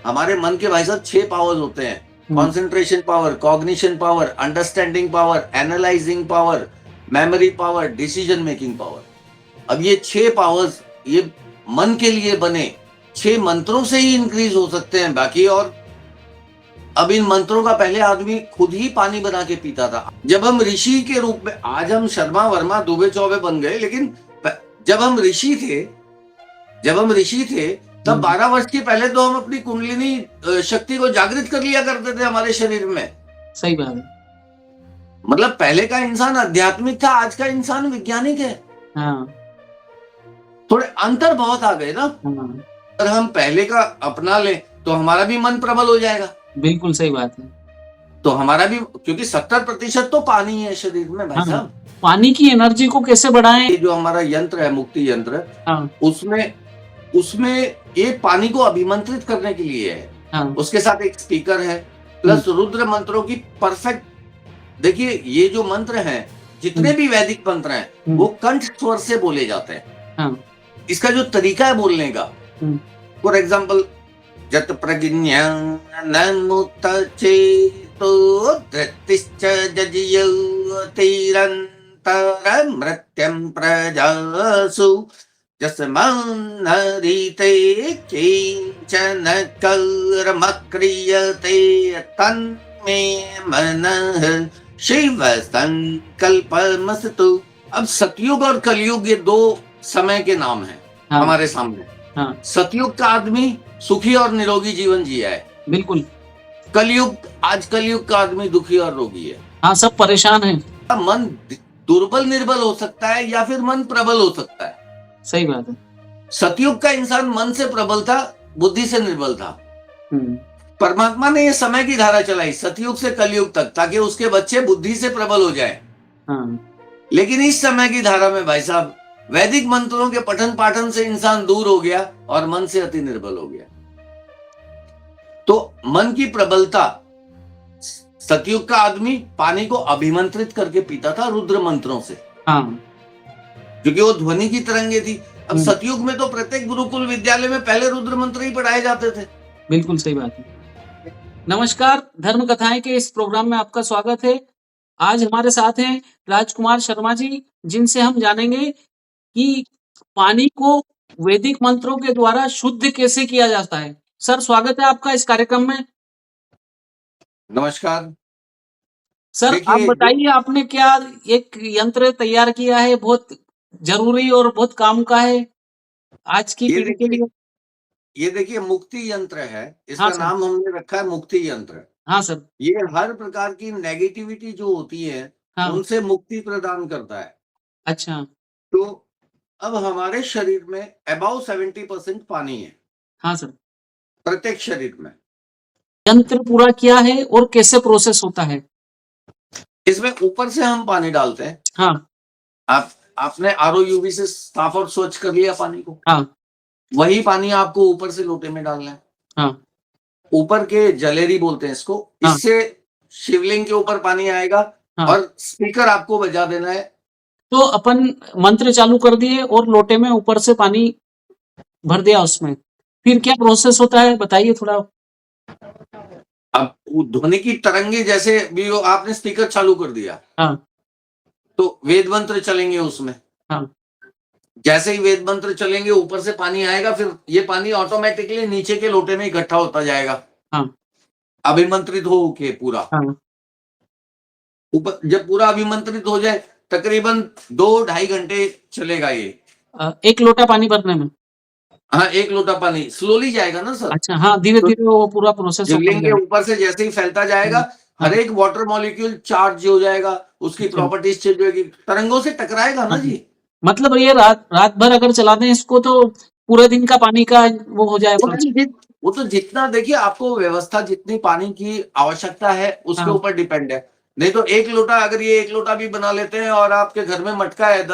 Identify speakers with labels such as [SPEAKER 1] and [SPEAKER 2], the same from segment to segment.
[SPEAKER 1] हमारे मन के भाई साहब 6 पावर्स होते हैं। Concentration power, cognition power, understanding power, analysing power, memory power, decision making power. अब ये 6 पावर्स ये मन के लिए बने 6 मंत्रों से ही इंक्रीज हो सकते हैं। बाकी और अब इन मंत्रों का पहले आदमी खुद ही पानी बना के पीता था। जब हम ऋषि के रूप में, आज हम शर्मा वर्मा दुबे चौबे बन गए, लेकिन जब हम ऋषि थे तब 12 वर्ष के पहले तो हम अपनी कुंडलिनी शक्ति को जागृत कर लिया करते थे हमारे शरीर में।
[SPEAKER 2] सही बात है।
[SPEAKER 1] मतलब पहले का इंसान आध्यात्मिक था, आज का इंसान वैज्ञानिक है।
[SPEAKER 2] हाँ।
[SPEAKER 1] थोड़े अंतर बहुत आ गए ना।
[SPEAKER 2] हाँ।
[SPEAKER 1] अगर हम पहले का अपना ले तो हमारा भी मन प्रबल हो जाएगा।
[SPEAKER 2] बिल्कुल सही बात है।
[SPEAKER 1] तो हमारा भी, क्योंकि 70% तो पानी है शरीर में भाई साहब।
[SPEAKER 2] हाँ, पानी की एनर्जी को कैसे बढ़ाएं?
[SPEAKER 1] ये जो हमारा यंत्र है, मुक्ति यंत्र,
[SPEAKER 2] हाँ।
[SPEAKER 1] उसमें ये पानी को अभिमंत्रित करने के लिए है।
[SPEAKER 2] हाँ।
[SPEAKER 1] उसके साथ एक स्पीकर है, प्लस रुद्र मंत्रों की परफेक्ट। देखिए ये जो मंत्र हैं, जितने भी वैदिक मंत्र हैं, वो कंठ स्वर से बोले जाते हैं।
[SPEAKER 2] हाँ।
[SPEAKER 1] इसका जो तरीका है बोलने का, फॉर एग्जाम्पल, जत प्रज्ञानमुत चेतो धृतिश्च जज्यतिरन्तरं मृत्यं प्रजासु यस्मान्नरीते किञ्चन कर्म क्रियते तन्मे मनः शिव संकल्पमस्तु। अब सतयुग और कलयुग ये 2 समय के नाम हैं। हाँ। हमारे सामने। हाँ। सतयुग का आदमी सुखी और निरोगी जीवन जिया है।
[SPEAKER 2] बिल्कुल।
[SPEAKER 1] आज कलयुग का आदमी दुखी और रोगी है।
[SPEAKER 2] हाँ, सब परेशान है।
[SPEAKER 1] मन दुर्बल निर्बल हो सकता है या फिर मन प्रबल हो सकता है।
[SPEAKER 2] सही बात है।
[SPEAKER 1] सतयुग का इंसान मन से प्रबल था, बुद्धि से निर्बल था। परमात्मा ने ये समय की धारा चलाई सतयुग से कलयुग तक, ताकि उसके बच्चे बुद्धि से प्रबल हो जाए। हाँ। लेकिन इस समय की धारा में भाई साहब वैदिक मंत्रों के पठन पाठन से इंसान दूर हो गया और मन से अति निर्बल हो गया। तो मन की प्रबलता, सतयुग का आदमी पानी को अभिमंत्रित करके पीता था रुद्र मंत्रों से। हाँ। क्योंकि वो ध्वनि की तरंगे थी। अब सतयुग में तो प्रत्येक गुरुकुल विद्यालय में पहले रुद्र मंत्र ही पढ़ाए जाते थे।
[SPEAKER 2] बिल्कुल सही बात है। नमस्कार, धर्म कथाएं के इस प्रोग्राम में आपका स्वागत है। आज हमारे साथ हैं राजकुमार शर्मा जी, जिनसे हम जानेंगे कि पानी को वैदिक मंत्रों के द्वारा शुद्ध कैसे किया जाता है। सर, स्वागत है आपका इस कार्यक्रम में।
[SPEAKER 1] नमस्कार
[SPEAKER 2] सर, आप बताइए, आपने क्या एक यंत्र तैयार किया है, बहुत जरूरी और बहुत काम का है आज की पीढ़ी के लिए।
[SPEAKER 1] ये देखिए मुक्ति यंत्र है, इसका नाम हमने रखा है मुक्ति यंत्र।
[SPEAKER 2] हाँ सर।
[SPEAKER 1] ये हर प्रकार की नेगेटिविटी जो होती है, उनसे मुक्ति प्रदान करता है।
[SPEAKER 2] अच्छा।
[SPEAKER 1] तो अब हमारे शरीर में अबाउट 70% पानी है। हाँ सर। प्रत्येक शरीर में।
[SPEAKER 2] यंत्र पूरा क्या है और कैसे प्रोसेस होता है?
[SPEAKER 1] इसमें ऊपर से हम पानी डालते हैं। हाँ। आपने RO UV से साफ और स्वच्छ कर लिया पानी को। हाँ। वही पानी आपको ऊपर से लोटे में डालना है। हाँ। ऊपर के जलेरी बोलते हैं इसको। हाँ। इससे शिवलिंग के ऊपर पानी आएगा। हाँ। और स्पीकर आपको बजा देना है।
[SPEAKER 2] तो अपन मंत्र चालू कर दिए और लोटे में ऊपर से पानी भर दिया उसमें, फिर क्या प्रोसेस होता है बताइए थोड़ा।
[SPEAKER 1] अब ध्वनि की तरंगे जैसे भी हो, आपने स्पीकर चालू कर दिया। हाँ। तो वेद मंत्र चलेंगे उसमें। हाँ। जैसे ही वेद मंत्र चलेंगे ऊपर से पानी आएगा, फिर ये पानी ऑटोमेटिकली नीचे के लोटे में इकट्ठा होता जाएगा। हाँ। अभिमंत्रित हो के पूरा। हाँ। ऊपर जब पूरा अभिमंत्रित हो जाए, तकरीबन 2-2.5 घंटे चलेगा ये।
[SPEAKER 2] 1 लोटा पानी भरने में?
[SPEAKER 1] हाँ, 1 लोटा पानी स्लोली जाएगा ना सर।
[SPEAKER 2] अच्छा, हाँ, धीरे धीरे वो पूरा प्रोसेस
[SPEAKER 1] शिवलिंग के ऊपर से जैसे ही फैलता जाएगा, हर एक वाटर मॉलिक्यूल चार्ज हो जाएगा, उसकी प्रॉपर्टीज चेंज होगी, तरंगों से टकराएगा ना जी।
[SPEAKER 2] मतलब ये रात भर अगर चला दें इसको तो पूरे दिन का पानी का वो हो जाएगा।
[SPEAKER 1] वो तो जितना, देखिए आपको व्यवस्था जितनी पानी की आवश्यकता है उसके ऊपर डिपेंड है। नहीं तो 1 लोटा, अगर ये 1 लोटा भी बना लेते हैं और आपके घर में मटका है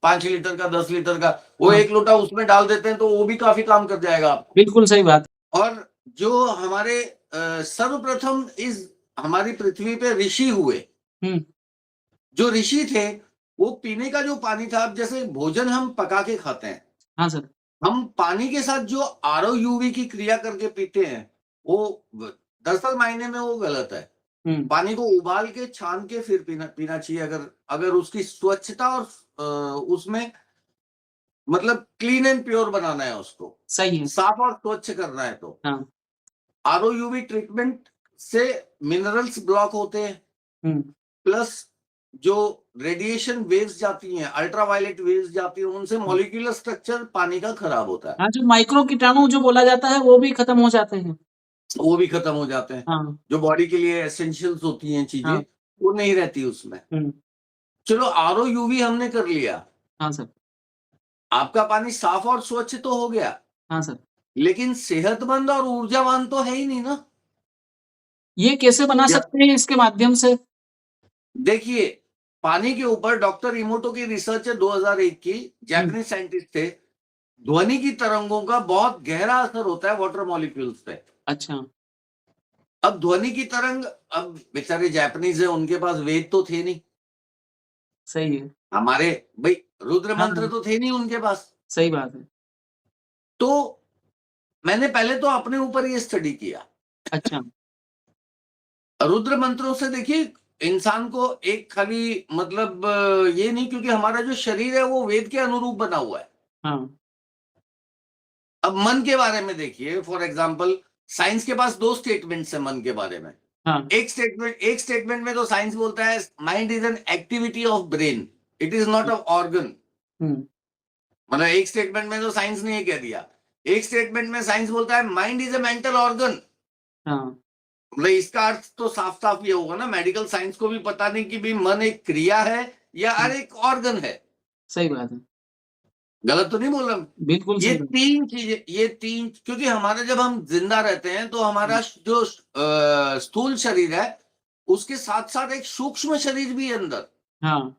[SPEAKER 1] 5 लीटर का, 10 लीटर का, वो 1 लोटा उसमें डाल देते हैं तो वो भी काफी काम कर जाएगा आपको।
[SPEAKER 2] बिल्कुल सही बात।
[SPEAKER 1] और जो हमारे सर्वप्रथम इस हमारी पृथ्वी पे ऋषि हुए, जो ऋषि थे, वो पीने का जो पानी था, अब जैसे भोजन हम पका के खाते हैं।
[SPEAKER 2] हाँ सर।
[SPEAKER 1] हम पानी के साथ जो RO UV की क्रिया करके पीते हैं, वो दरअसल मायने में वो गलत है। पानी को उबाल के छान के फिर पीना चाहिए, अगर उसकी स्वच्छता और उसमें मतलब क्लीन एंड प्योर बनाना है, उसको
[SPEAKER 2] सही है।
[SPEAKER 1] साफ और स्वच्छ करना है तो
[SPEAKER 2] हाँ।
[SPEAKER 1] आरओ यूवी ट्रीटमेंट से मिनरल्स ब्लॉक होते हैं, प्लस जो रेडिएशन वेव्स जाती हैं, अल्ट्रावायलेट वेव्स जाती हैं, उनसे मॉलिक्यूलर स्ट्रक्चर पानी का खराब होता है।
[SPEAKER 2] हाँ, जो माइक्रो कीटाणु जो बोला जाता है वो भी खत्म हो जाते हैं।
[SPEAKER 1] वो भी खत्म हो जाते हैं।
[SPEAKER 2] हाँ।
[SPEAKER 1] जो बॉडी के लिए एसेंशियल्स होती हैं चीजें,
[SPEAKER 2] हाँ।
[SPEAKER 1] वो नहीं रहती उसमें। चलो आरओ यूवी हमने कर लिया,
[SPEAKER 2] हाँ सर।
[SPEAKER 1] आपका पानी साफ और स्वच्छ तो हो गया,
[SPEAKER 2] हाँ सर।
[SPEAKER 1] लेकिन सेहतमंद और ऊर्जावान तो है ही नहीं ना।
[SPEAKER 2] ये कैसे बना
[SPEAKER 1] या
[SPEAKER 2] सकते हैं इसके माध्यम से?
[SPEAKER 1] देखिए, पानी के ऊपर डॉक्टर इमोटो की रिसर्च है 2001 की, जापानीज साइंटिस्ट थे। ध्वनि की तरंगों का बहुत गहरा असर होता है वाटर मॉलिक्यूल्स पे।
[SPEAKER 2] अच्छा।
[SPEAKER 1] अब ध्वनि की तरंग, अब बेचारे जापानीज है, उनके पास वेद तो थे नहीं,
[SPEAKER 2] सही है।
[SPEAKER 1] हमारे भाई रुद्र
[SPEAKER 2] हाँ,
[SPEAKER 1] मंत्र तो थे नहीं उनके पास।
[SPEAKER 2] सही बात है।
[SPEAKER 1] तो मैंने पहले तो अपने ऊपर ये स्टडी किया।
[SPEAKER 2] अच्छा।
[SPEAKER 1] रुद्र मंत्रों से देखिए, इंसान को एक खाली मतलब ये नहीं, क्योंकि हमारा जो शरीर है वो वेद के अनुरूप बना हुआ है।
[SPEAKER 2] हाँ।
[SPEAKER 1] अब मन के बारे में देखिए, फॉर एग्जाम्पल साइंस के पास दो स्टेटमेंट्स है मन के बारे में।
[SPEAKER 2] हाँ।
[SPEAKER 1] एक स्टेटमेंट में तो साइंस बोलता है mind is an activity of brain, it is not a organ. मतलब एक स्टेटमेंट में तो साइंस ने ये कह दिया। एक स्टेटमेंट में साइंस बोलता है mind is a mental organ.
[SPEAKER 2] हाँ।
[SPEAKER 1] मतलब इसका अर्थ तो साफ साफ ये होगा ना, मेडिकल साइंस को भी पता नहीं कि भी मन एक क्रिया है या एक ऑर्गन है।
[SPEAKER 2] सही बात है।
[SPEAKER 1] गलत तो नहीं बोल रहा मैं?
[SPEAKER 2] बिल्कुल
[SPEAKER 1] ये
[SPEAKER 2] सही बात।
[SPEAKER 1] तीन चीजें, ये तीन, क्योंकि हमारे जब हम जिंदा रहते हैं तो हमारा जो स्थूल शरीर है, उसके साथ साथ एक सूक्ष्म शरीर भी है अंदर।
[SPEAKER 2] हाँ।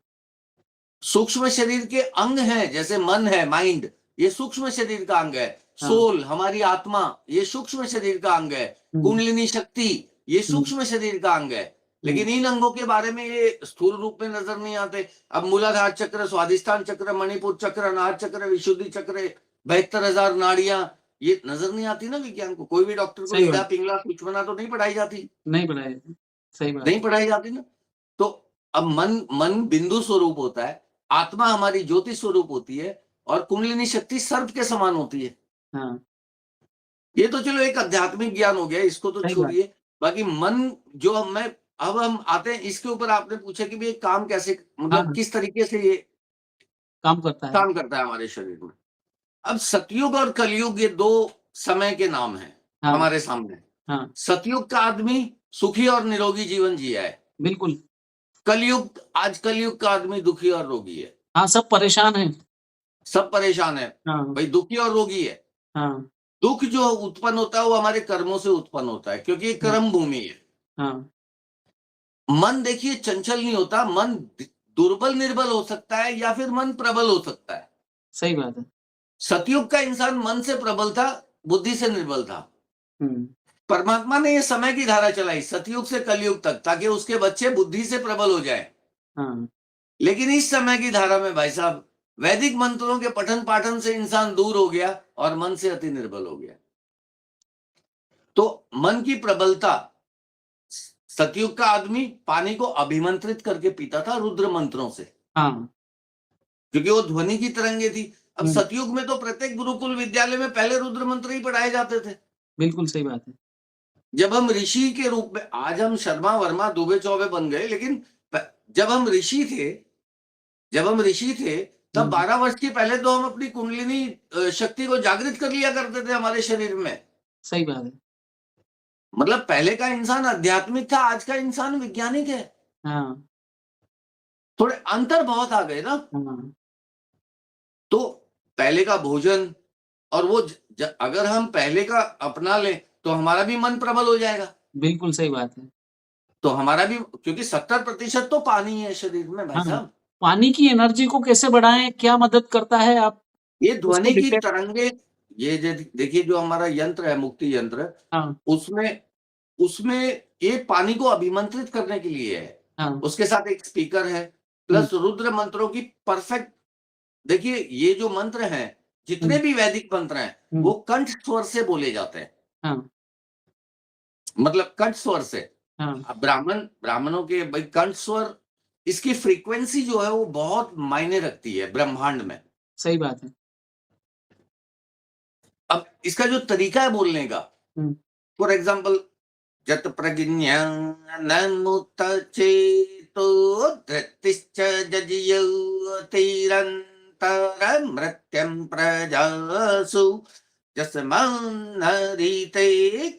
[SPEAKER 1] सूक्ष्म शरीर के अंग हैं, जैसे मन है, माइंड, ये सूक्ष्म शरीर का अंग है।
[SPEAKER 2] हाँ।
[SPEAKER 1] सोल, हमारी आत्मा, ये सूक्ष्म शरीर का अंग है। कुंडलिनी शक्ति, ये सूक्ष्म शरीर का अंग है। लेकिन इन अंगों के बारे में ये स्थूल रूप में नजर नहीं आते। अब मूलाधार चक्र, स्वादिष्ठान चक्र, मणिपुर चक्र, अनाहत चक्र, विशुद्धि चक्र, 72,000 नाड़ियां, ये नजर नहीं आती ना विज्ञान को। कोई भी डॉक्टर को
[SPEAKER 2] सही
[SPEAKER 1] ईड़ा
[SPEAKER 2] बात।
[SPEAKER 1] पिंगला सुषमना तो नहीं पढ़ाई जाती,
[SPEAKER 2] नहीं बनाए। सही बात।
[SPEAKER 1] नहीं पढ़ाई जाती ना। तो अब मन बिंदु स्वरूप होता है, आत्मा हमारी ज्योति स्वरूप होती है, और कुंडलिनी शक्ति सर्प के समान होती है।
[SPEAKER 2] हाँ।
[SPEAKER 1] ये तो चलो एक आध्यात्मिक ज्ञान हो गया, इसको तो
[SPEAKER 2] सही बात।
[SPEAKER 1] छोड़िए। बाकी मन जो अब हम आते हैं इसके ऊपर, आपने पूछा कि ये काम कैसे,
[SPEAKER 2] हाँ,
[SPEAKER 1] मतलब
[SPEAKER 2] हाँ,
[SPEAKER 1] किस तरीके से ये
[SPEAKER 2] काम करता है।
[SPEAKER 1] काम करता है हमारे शरीर में। अब सतयुग और कलयुग, ये दो समय के नाम हैं
[SPEAKER 2] हाँ।
[SPEAKER 1] हमारे सामने।
[SPEAKER 2] हाँ।
[SPEAKER 1] सतयुग का आदमी सुखी और निरोगी जीवन जिया है।
[SPEAKER 2] बिल्कुल।
[SPEAKER 1] कलयुग का आदमी दुखी और रोगी है।
[SPEAKER 2] हाँ, सब परेशान हैं।
[SPEAKER 1] सब परेशान है,
[SPEAKER 2] हाँ।
[SPEAKER 1] भाई दुखी और रोगी है।
[SPEAKER 2] हाँ।
[SPEAKER 1] दुख जो उत्पन्न होता है वो हमारे कर्मों से उत्पन्न होता है, क्योंकि ये
[SPEAKER 2] हाँ।
[SPEAKER 1] कर्म भूमि है।
[SPEAKER 2] हाँ।
[SPEAKER 1] मन देखिए चंचल नहीं होता, मन दुर्बल निर्बल हो सकता है, या फिर मन प्रबल हो सकता है।
[SPEAKER 2] सही बात है।
[SPEAKER 1] सतयुग का इंसान मन से प्रबल था, बुद्धि से निर्बल था।
[SPEAKER 2] हुँ।
[SPEAKER 1] परमात्मा ने ये समय की धारा चलाई सतयुग से कलयुग तक, ताकि उसके बच्चे बुद्धि से प्रबल हो जाए।
[SPEAKER 2] हाँ।
[SPEAKER 1] लेकिन इस समय की धारा में भाई साहब, वैदिक मंत्रों के पठन पाठन से इंसान दूर हो गया और मन से अति निर्बल हो गया। तो मन की प्रबलता, सतयुग का आदमी पानी को अभिमंत्रित करके पीता था रुद्र मंत्रों से,
[SPEAKER 2] हाँ।
[SPEAKER 1] क्योंकि वो ध्वनि की तरंगे थी। अब
[SPEAKER 2] हुँ।
[SPEAKER 1] सतयुग में तो प्रत्येक गुरुकुल विद्यालय में पहले रुद्र मंत्र ही पढ़ाए जाते थे।
[SPEAKER 2] बिल्कुल सही बात है।
[SPEAKER 1] जब हम ऋषि के रूप में, आज हम शर्मा वर्मा दुबे चौबे बन गए, लेकिन जब हम ऋषि थे, तब 12 वर्ष की पहले तो हम अपनी कुंडलिनी शक्ति को जागृत कर लिया करते थे हमारे शरीर में।
[SPEAKER 2] सही बात है।
[SPEAKER 1] मतलब पहले का इंसान आध्यात्मिक था, आज का इंसान वैज्ञानिक है।
[SPEAKER 2] हाँ।
[SPEAKER 1] थोड़े अंतर बहुत आ गए ना।
[SPEAKER 2] हाँ।
[SPEAKER 1] तो पहले का भोजन, और वो अगर हम पहले का अपना लें तो हमारा भी मन प्रबल हो जाएगा।
[SPEAKER 2] बिल्कुल सही बात है।
[SPEAKER 1] तो हमारा भी, क्योंकि 70% तो पानी है शरीर में भाई
[SPEAKER 2] हाँ,
[SPEAKER 1] साहब।
[SPEAKER 2] पानी की एनर्जी को कैसे बढ़ाएँ? क्या मदद करता है आप
[SPEAKER 1] ये
[SPEAKER 2] उसको
[SPEAKER 1] ध्वनि की
[SPEAKER 2] डिटेल।
[SPEAKER 1] तरंगे, ये देखिए जो हमारा यंत्र है, मुक्ति यंत्र,
[SPEAKER 2] हाँ।
[SPEAKER 1] उसमें उसमें ये पानी को अभिमंत्रित करने के लिए है।
[SPEAKER 2] हाँ।
[SPEAKER 1] उसके साथ एक स्पीकर है,
[SPEAKER 2] हुँ।
[SPEAKER 1] प्लस रुद्र मंत्रों की परफेक्ट, देखिए ये जो मंत्र हैं, जितने
[SPEAKER 2] हुँ।
[SPEAKER 1] भी वैदिक मंत्र हैं,
[SPEAKER 2] हुँ।
[SPEAKER 1] वो कंठ स्वर से बोले जाते हैं।
[SPEAKER 2] हाँ।
[SPEAKER 1] मतलब कंठ स्वर से।
[SPEAKER 2] हाँ,
[SPEAKER 1] अब ब्राह्मणों के भाई कंठ स्वर, इसकी फ्रीक्वेंसी जो है वो बहुत मायने रखती है ब्रह्मांड में।
[SPEAKER 2] सही बात है।
[SPEAKER 1] अब इसका जो तरीका है बोलने का, फॉर एग्जाम्पल, जत प्रज्ञानमुत चेतो धृतिश्च जज्ञतिरन्तरमृत्यं प्रजासु यस्मान्नरीते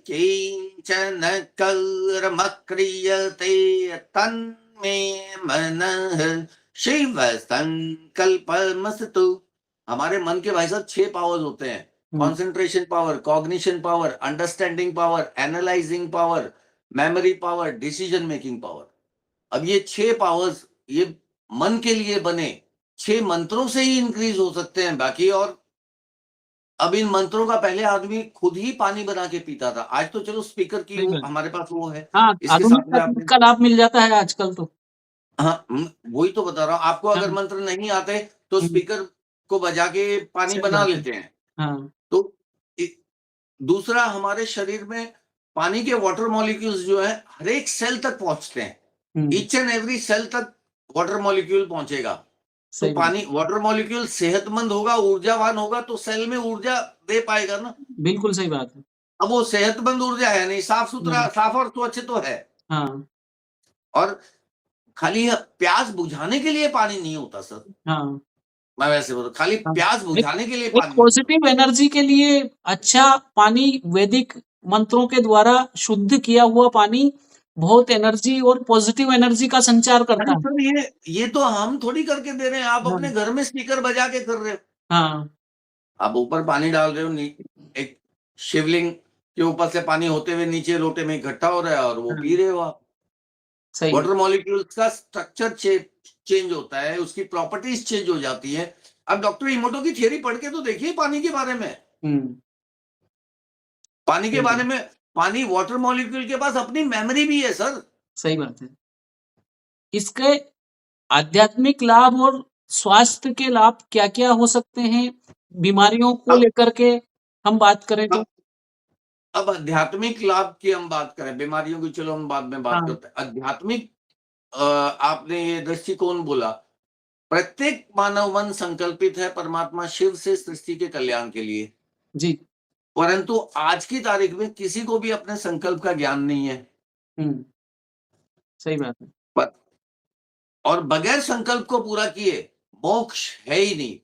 [SPEAKER 1] किञ्चन कर्म क्रियते तन्मे मनः शिव संकल्पमस्तु। हमारे मन के भाई साहब 6 पावर्स होते हैं। Concentration power, cognition power, understanding power, analysing power, memory power, decision making power. अब ये 6 पावर्स ये मन के लिए बने 6 मंत्रों से ही इंक्रीज हो सकते हैं बाकी। और अब इन मंत्रों का पहले आदमी खुद ही पानी बना के पीता था। आज तो चलो स्पीकर की हमारे पास वो है।
[SPEAKER 2] हाँ,
[SPEAKER 1] इसके
[SPEAKER 2] आधुनिक
[SPEAKER 1] साथ में
[SPEAKER 2] तकनीक का लाभ मिल जाता है आजकल तो।
[SPEAKER 1] हाँ, वही तो बता रहा हूँ आपको। अगर
[SPEAKER 2] हाँ।
[SPEAKER 1] मंत्र नहीं आते तो स्पीकर को बजा के पानी बना लेते हैं।
[SPEAKER 2] हाँ।
[SPEAKER 1] तो दूसरा, हमारे शरीर में पानी के वाटर मॉलिक्यूल्स जो है हर एक सेल तक पहुंचते हैं। ईच एंड एवरी सेल तक वाटर मॉलिक्यूल पहुंचेगा। तो पानी वाटर मॉलिक्यूल सेहतमंद होगा, ऊर्जावान होगा तो सेल में ऊर्जा दे पाएगा ना।
[SPEAKER 2] बिल्कुल सही बात है।
[SPEAKER 1] अब वो सेहतमंद ऊर्जा है नहीं, साफ सुथरा, साफ और स्वच्छ तो है।
[SPEAKER 2] हाँ।
[SPEAKER 1] और खाली प्यास बुझाने के लिए पानी नहीं होता सर।
[SPEAKER 2] हाँ।
[SPEAKER 1] मैं वैसे बोलूं, खाली प्यास बुझाने के लिए
[SPEAKER 2] एक
[SPEAKER 1] पानी।
[SPEAKER 2] पॉजिटिव एनर्जी के लिए अच्छा पानी, वैदिक मंत्रों के द्वारा शुद्ध किया हुआ पानी बहुत एनर्जी और पॉजिटिव एनर्जी का संचार करता है।
[SPEAKER 1] सर ये तो हम थोड़ी करके दे रहे हैं, आप अपने घर में स्पीकर बजा के कर रहे हो।
[SPEAKER 2] हाँ।
[SPEAKER 1] आप ऊपर पानी डाल रहे हो, एक शिवलिंग के ऊपर से पानी होते हुए नीचे लोटे में इकट्ठा हो रहा है और वो पी रहे हो आप। वाटर मॉलिक्यूल्स का स्ट्रक्चर चेंज होता है, उसकी प्रॉपर्टीज चेंज हो जाती है। अब डॉक्टर इमोटो की थियरी पढ़ के तो देखिए पानी के बारे में। पानी के बारे में, पानी वाटर मॉलिक्यूल के पास अपनी मेमोरी भी है सर।
[SPEAKER 2] सही बात है। इसके आध्यात्मिक लाभ और स्वास्थ्य के लाभ क्या-क्या हो सकते हैं? बीमारियों को लेकर के हम बात करें तो?
[SPEAKER 1] अब आध्यात्मिक लाभ की हम बात करें, बीमारियों की चलो हम बाद में बात करते हैं। आध्यात्मिक आपने ये दृष्टिकोण बोला, प्रत्येक मानव मन संकल्पित है परमात्मा शिव से सृष्टि के कल्याण के लिए
[SPEAKER 2] जी।
[SPEAKER 1] परंतु आज की तारीख में किसी को भी अपने संकल्प का ज्ञान नहीं है।
[SPEAKER 2] सही बात है।
[SPEAKER 1] और बगैर संकल्प को पूरा किए मोक्ष है ही नहीं।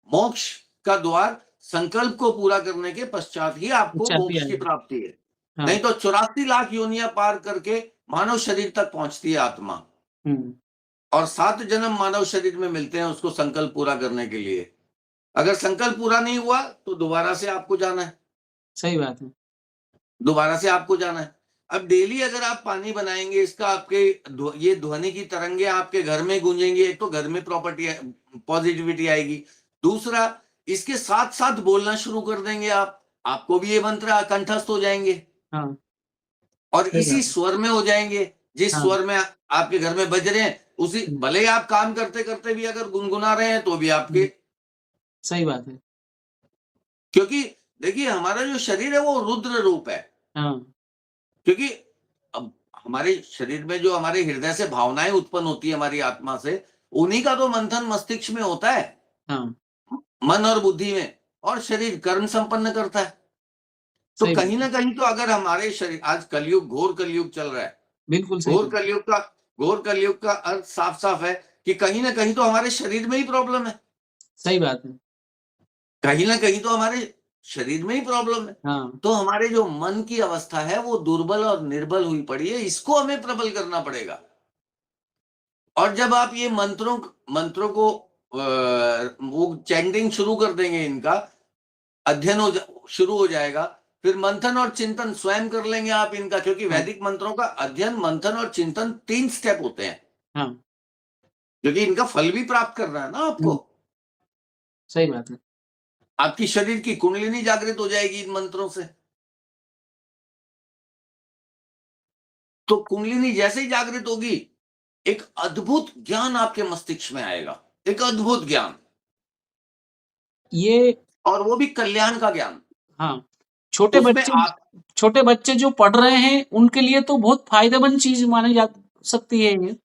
[SPEAKER 1] मोक्ष का द्वार संकल्प को पूरा करने के पश्चात ही आपको मोक्ष की प्राप्ति है। नहीं तो 84 लाख योनियां पार करके मानव शरीर तक पहुंचती है आत्मा। और 7 जन्म मानव शरीर में मिलते हैं उसको संकल्प पूरा करने के लिए। अगर संकल्प पूरा नहीं हुआ तो दोबारा से आपको जाना है।
[SPEAKER 2] सही बात है।
[SPEAKER 1] दोबारा से आपको जाना है। अब डेली अगर आप पानी बनाएंगे, इसका आपके ये ध्वनि की तरंगे आपके घर में गूंजेंगी। एक तो घर में प्रॉपर्टी पॉजिटिविटी आएगी, दूसरा इसके साथ साथ बोलना शुरू कर देंगे आप, आपको भी ये मंत्र कंठस्थ हो जाएंगे।
[SPEAKER 2] हाँ।
[SPEAKER 1] और इसी स्वर में हो जाएंगे जिस स्वर में आपके घर में बज रहे हैं, उसी भले ही आप काम करते करते भी अगर गुनगुना रहे हैं तो भी आपके।
[SPEAKER 2] सही बात है।
[SPEAKER 1] क्योंकि देखिए हमारा जो शरीर है वो रुद्र रूप है। क्योंकि अब हमारे शरीर में जो हमारे हृदय से भावनाएं उत्पन्न होती है हमारी आत्मा से, उन्हीं का तो मंथन मस्तिष्क में होता है। मन और बुद्धि में, और शरीर कर्म संपन्न करता है। तो कहीं ना कहीं तो अगर हमारे शरीर, आज कलयुग, घोर कलयुग चल रहा है।
[SPEAKER 2] बिल्कुल
[SPEAKER 1] घोर कलयुग का अर्थ साफ साफ है कि कहीं ना कहीं तो हमारे शरीर में ही प्रॉब्लम है।
[SPEAKER 2] सही बात है।
[SPEAKER 1] कहीं ना कहीं तो हमारे शरीर में ही प्रॉब्लम है। तो हमारे जो मन की अवस्था है वो दुर्बल और निर्बल हुई पड़ी है, इसको हमें प्रबल करना पड़ेगा। और जब आप ये मंत्रों को वो चैंटिंग शुरू कर देंगे, इनका अध्ययन शुरू हो जाएगा, फिर मंथन और चिंतन स्वयं कर लेंगे आप इनका। क्योंकि वैदिक मंत्रों का अध्ययन, मंथन और चिंतन 3 स्टेप होते हैं। क्योंकि इनका फल भी प्राप्त करना है ना आपको।
[SPEAKER 2] सही बात है।
[SPEAKER 1] आपकी शरीर की कुंडलिनी जागृत हो जाएगी इन मंत्रों से। तो कुंडलिनी जैसे ही जागृत होगी, एक अद्भुत ज्ञान आपके मस्तिष्क में आएगा, एक अद्भुत ज्ञान,
[SPEAKER 2] ये
[SPEAKER 1] और वो भी कल्याण का ज्ञान।
[SPEAKER 2] हाँ, छोटे छोटे बच्चे जो पढ़ रहे हैं उनके लिए तो बहुत फायदेमंद चीज मानी जा सकती है ये।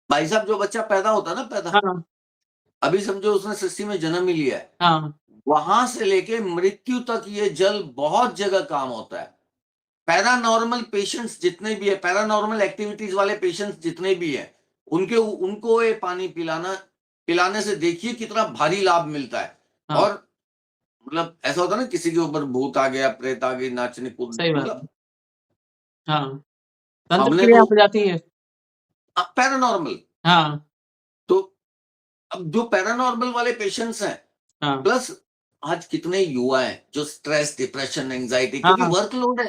[SPEAKER 1] भाई साहब, जो बच्चा पैदा होता है ना, पैदा
[SPEAKER 2] हाँ
[SPEAKER 1] अभी समझो उसने सृष्टि में जन्म ही लिया है,
[SPEAKER 2] हाँ
[SPEAKER 1] वहां से लेके मृत्यु तक ये जल बहुत जगह काम होता है। पैरानॉर्मल पेशेंट्स जितने भी है, पैरानॉर्मल एक्टिविटीज वाले पेशेंट्स जितने भी है, उनको ये पानी पिलाने से देखिए कितना भारी लाभ मिलता है।
[SPEAKER 2] हाँ
[SPEAKER 1] और मतलब ऐसा होता है ना, किसी के ऊपर भूत आ गया, प्रेत आ गई, नाचने कूदने,
[SPEAKER 2] सही बात है।
[SPEAKER 1] मतलब
[SPEAKER 2] हाँ, तंत्र
[SPEAKER 1] हमने
[SPEAKER 2] क्रिया
[SPEAKER 1] तो
[SPEAKER 2] हो जाती है।
[SPEAKER 1] पैरानॉर्मल।
[SPEAKER 2] हाँ
[SPEAKER 1] तो अब जो पैरानॉर्मल वाले पेशेंट्स हैं,
[SPEAKER 2] हाँ
[SPEAKER 1] प्लस आज कितने युवा हैं जो स्ट्रेस, डिप्रेशन, एंजाइटी, क्योंकि
[SPEAKER 2] हाँ,
[SPEAKER 1] वर्कलोड है,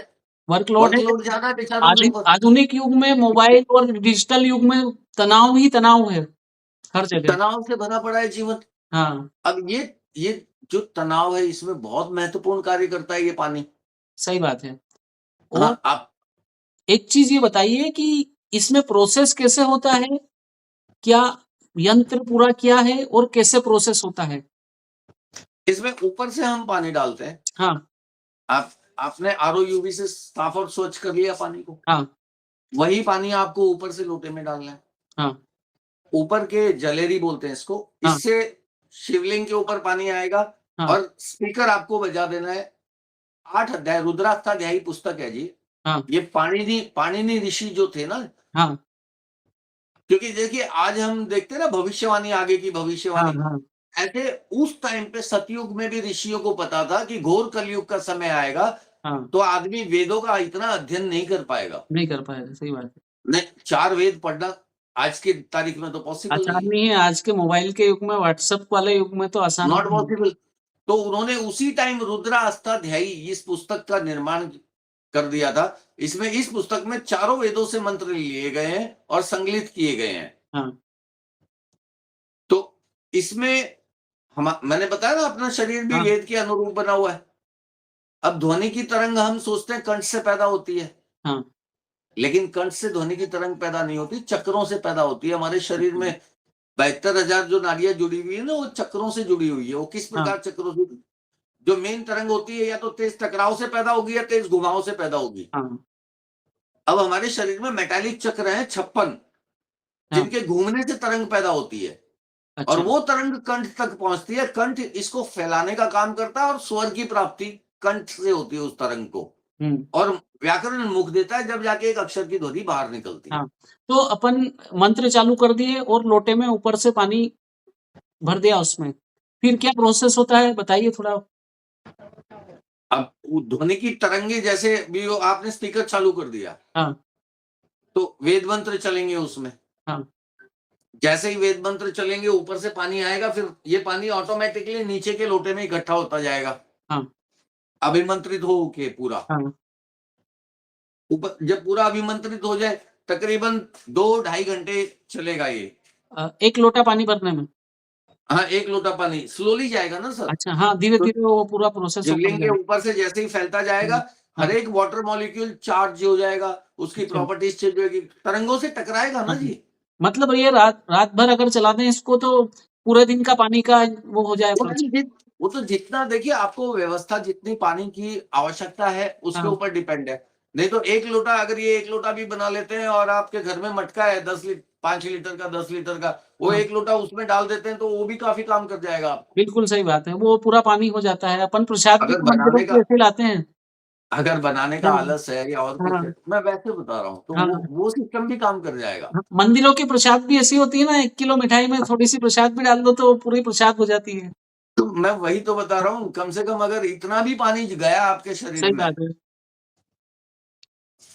[SPEAKER 2] वर्कलोड है।
[SPEAKER 1] वर्कलोड ज्यादा है बेचारों के ऊपर।
[SPEAKER 2] आधुनिक युग में मोबाइल और डिजिटल युग में तनाव ही तनाव है हर जगह।
[SPEAKER 1] तनाव से भरा पड़ा है जीवन।
[SPEAKER 2] हाँ,
[SPEAKER 1] अब ये जो तनाव है, इसमें बहुत महत्वपूर्ण कार्य करता है ये पानी।
[SPEAKER 2] सही बात है। और
[SPEAKER 1] हाँ, आप
[SPEAKER 2] एक चीज ये बताइए कि इसमें प्रोसेस कैसे होता है? क्या यंत्र पूरा क्या है और कैसे प्रोसेस होता है?
[SPEAKER 1] इसमें ऊपर से हम पानी डालते हैं।
[SPEAKER 2] हाँ
[SPEAKER 1] आप आपने आरओ यूवी से साफ और स्वच्छ कर लिया पानी को,
[SPEAKER 2] हाँ
[SPEAKER 1] वही पानी आपको ऊपर से लोटे में डालना है।
[SPEAKER 2] हाँ
[SPEAKER 1] ऊपर के जलेरी बोलते हैं इसको,
[SPEAKER 2] हाँ
[SPEAKER 1] इससे शिवलिंग के ऊपर पानी आएगा।
[SPEAKER 2] हाँ
[SPEAKER 1] और स्पीकर आपको बजा देना है। 8 अध्याय, रुद्राष्टाध्यायी पुस्तक है जी।
[SPEAKER 2] हाँ
[SPEAKER 1] ये पाणिनि ऋषि जो थे ना,
[SPEAKER 2] हाँ
[SPEAKER 1] क्योंकि देखिए आज हम देखते हैं ना भविष्यवाणी, आगे की
[SPEAKER 2] हाँ
[SPEAKER 1] भविष्यवाणी,
[SPEAKER 2] हाँ,
[SPEAKER 1] ऐसे उस टाइम पे सतयुग में भी ऋषियों को पता था कि घोर कलयुग का समय आएगा,
[SPEAKER 2] हाँ,
[SPEAKER 1] तो आदमी वेदों का इतना अध्ययन नहीं कर पाएगा।
[SPEAKER 2] नहीं कर पाएगा, सही बात है।
[SPEAKER 1] नहीं, 4 वेद पढ़ना आज की तारीख में तो पॉसिबल
[SPEAKER 2] आसान
[SPEAKER 1] नहीं है,
[SPEAKER 2] नहीं है, आज के मोबाइल के युग में, व्हाट्सएप वाले युग में तो आसान
[SPEAKER 1] नॉट
[SPEAKER 2] नहीं है।
[SPEAKER 1] पॉसिबल। तो उन्होंने उसी टाइम रुद्राष्टाध्यायी इस पुस्तक का निर्माण कर दिया था। इसमें, इस पुस्तक में चारों वेदों से मंत्र लिए गए हैं और संकलित किए गए हैं।
[SPEAKER 2] हाँ
[SPEAKER 1] तो इसमें मैंने बताया ना, अपना शरीर भी
[SPEAKER 2] हाँ
[SPEAKER 1] वेद के अनुरूप बना हुआ है। अब ध्वनि की तरंग हम सोचते हैं कंठ से पैदा होती है,
[SPEAKER 2] हाँ,
[SPEAKER 1] लेकिन कंठ से ध्वनि की तरंग पैदा नहीं होती, चक्रों से पैदा होती है। हमारे शरीर में 72,000 जो नाड़ियां जुड़ी हुई है ना, वो चक्रों से जुड़ी हुई है। वो किस
[SPEAKER 2] हाँ
[SPEAKER 1] प्रकार चक्रों से? जो मेन तरंग होती है, या तो तेज टकराव से पैदा होगी या तेज घुमाव से पैदा होगी।
[SPEAKER 2] हाँ
[SPEAKER 1] अब हमारे शरीर में मेटालिक चक्र हैं 56,
[SPEAKER 2] हाँ,
[SPEAKER 1] जिनके घूमने से तरंग पैदा होती है, और
[SPEAKER 2] अच्छा।
[SPEAKER 1] वो तरंग कंठ तक पहुंचती है। कंठ इसको फैलाने का काम करता है, और स्वर की प्राप्ति कंठ से होती है उस तरंग को।
[SPEAKER 2] हुँ,
[SPEAKER 1] और व्याकरण मुख देता है, जब जाके एक अक्षर की ध्वनि बाहर निकलती है।
[SPEAKER 2] हाँ। तो अपन मंत्र चालू कर दिए और लोटे में ऊपर से पानी भर दिया उसमें। फिर क्या प्रोसेस होता है बताइए थोड़ा?
[SPEAKER 1] अब वो ध्वनि की तरंगे जैसे भी हो, आपने स्पीकर चालू कर दिया
[SPEAKER 2] हाँ,
[SPEAKER 1] तो वेद मंत्र चलेंगे उसमें।
[SPEAKER 2] हाँ,
[SPEAKER 1] जैसे ही वेद मंत्र चलेंगे, ऊपर से पानी आएगा, फिर ये पानी ऑटोमेटिकली नीचे के लोटे में इकट्ठा होता जाएगा,
[SPEAKER 2] हाँ,
[SPEAKER 1] अभिमंत्रित हो के पूरा।
[SPEAKER 2] हाँ।
[SPEAKER 1] ऊपर जब पूरा अभिमंत्रित हो जाए, तकरीबन 2-2.5 घंटे चलेगा ये।
[SPEAKER 2] 1 लोटा पानी भरने में?
[SPEAKER 1] हाँ, 1 लोटा पानी स्लोली जाएगा ना सर।
[SPEAKER 2] अच्छा, हाँ,
[SPEAKER 1] तो
[SPEAKER 2] धीरे-धीरे वो पूरा प्रोसेस होता
[SPEAKER 1] शिवलिंग के
[SPEAKER 2] जाएगा।
[SPEAKER 1] ऊपर से जैसे ही फैलता
[SPEAKER 2] हुँ,
[SPEAKER 1] जाएगा, हर
[SPEAKER 2] हाँ,
[SPEAKER 1] एक वाटर मॉलिक्यूल चार्ज हो जाएगा, उसकी
[SPEAKER 2] अच्छा,
[SPEAKER 1] प्रॉपर्टीज चेंज होगी, तरंगों से टकराएगा ना
[SPEAKER 2] हाँ।
[SPEAKER 1] जी।
[SPEAKER 2] मतलब ये रात भर अगर चला दें इसको तो पूरे दिन का पानी का वो हो जाए
[SPEAKER 1] वो
[SPEAKER 2] खर्च।
[SPEAKER 1] वो तो जितना, देखिए आपको व्यवस्था जितनी पानी की आवश्यकता है उसके
[SPEAKER 2] हाँ,
[SPEAKER 1] ऊपर डिपेंड है। नहीं तो 1 लोटा, अगर ये 1 लोटा भी बना लेते हैं और आपके घर में मटका है 5 लीटर का, 10 लीटर का, वो
[SPEAKER 2] हाँ।
[SPEAKER 1] 1 लोटा उसमें डाल देते हैं तो वो भी काफी काम कर जाएगा आपको।
[SPEAKER 2] बिल्कुल सही बात है। वो पूरा पानी हो जाता है। अपन प्रसाद भी
[SPEAKER 1] अगर
[SPEAKER 2] तो मंदिरों
[SPEAKER 1] बनाने
[SPEAKER 2] से
[SPEAKER 1] का
[SPEAKER 2] ऐसे ही लाते हैं।
[SPEAKER 1] अगर बनाने का
[SPEAKER 2] हाँ,
[SPEAKER 1] आलस है या और कुछ
[SPEAKER 2] हाँ,
[SPEAKER 1] है, मैं वैसे बता रहा हूँ, तो
[SPEAKER 2] हाँ,
[SPEAKER 1] वो सिस्टम भी काम कर जाएगा।
[SPEAKER 2] हाँ। मंदिरों की प्रसाद भी ऐसी होती है ना, 1 किलो मिठाई में थोड़ी-सी प्रसाद भी डाल दो तो पूरी प्रसाद हो जाती है।
[SPEAKER 1] तो मैं वही तो बता रहा हूँ, कम से कम अगर इतना भी पानी गया आपके शरीर
[SPEAKER 2] सही
[SPEAKER 1] में,
[SPEAKER 2] बात है।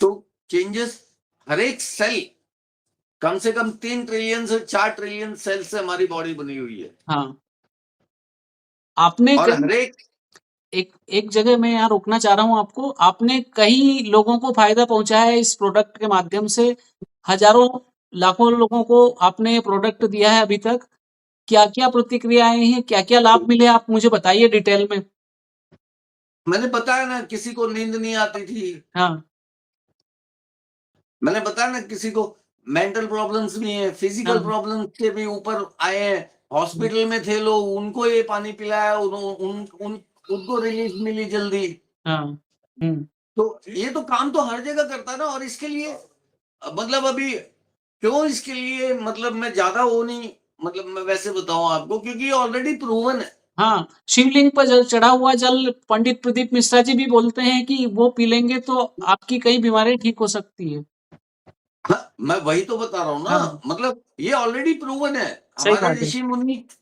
[SPEAKER 1] तो चेंजेस हर एक सेल, कम से कम 3 ट्रिलियन से 4 ट्रिलियन सेल से हमारी बॉडी बनी हुई है।
[SPEAKER 2] हाँ। आपने
[SPEAKER 1] और
[SPEAKER 2] कई
[SPEAKER 1] हर एक
[SPEAKER 2] एक एक जगह मैं यहाँ रोकना चाह रहा हूँ आपको। आपने कई लोगों को फ़ायदा पहुँचाया है इस प्रोडक्ट के माध्यम से। हज़ारों, लाखों लोगों को आपने ये प्रोडक्ट दिया है अभी तक। क्या-क्या प्रतिक्रियाएँ हैं? क्या-क्या लाभ मिले? आप मुझे बताइए डिटेल में।
[SPEAKER 1] मैंने बताया ना, किसी को नींद नहीं आती थी।
[SPEAKER 2] हाँ,
[SPEAKER 1] मैंने बताया ना, किसी को मेंटल प्रॉब्लम्स भी हैं, फिजिकल
[SPEAKER 2] हाँ,
[SPEAKER 1] प्रॉब्लम से भी ऊपर आए हैं।
[SPEAKER 2] हुँ,
[SPEAKER 1] हॉस्पिटल में थे लोग, उनको ये पानी पिलाया, उनको रिलीफ मिली जल्दी।
[SPEAKER 2] हाँ, हुँ,
[SPEAKER 1] तो ये तो काम तो हर जगह करता है ना, और इसके लिए मतलब अभी क्यों इसके लिए मतलब मैं ज्यादा वो नहीं, मतलब मैं वैसे बताऊं आपको, क्योंकि ये ऑलरेडी प्रूवन है।
[SPEAKER 2] हाँ, शिवलिंग पर चढ़ा हुआ जल पंडित प्रदीप मिश्रा जी भी बोलते हैं कि वो पी लेंगे तो आपकी कई बीमारियां ठीक हो सकती है।
[SPEAKER 1] हाँ, मैं वही तो बता रहा हूँ ना,
[SPEAKER 2] हाँ,
[SPEAKER 1] मतलब ये ऑलरेडी प्रूवन है।
[SPEAKER 2] सही बात है।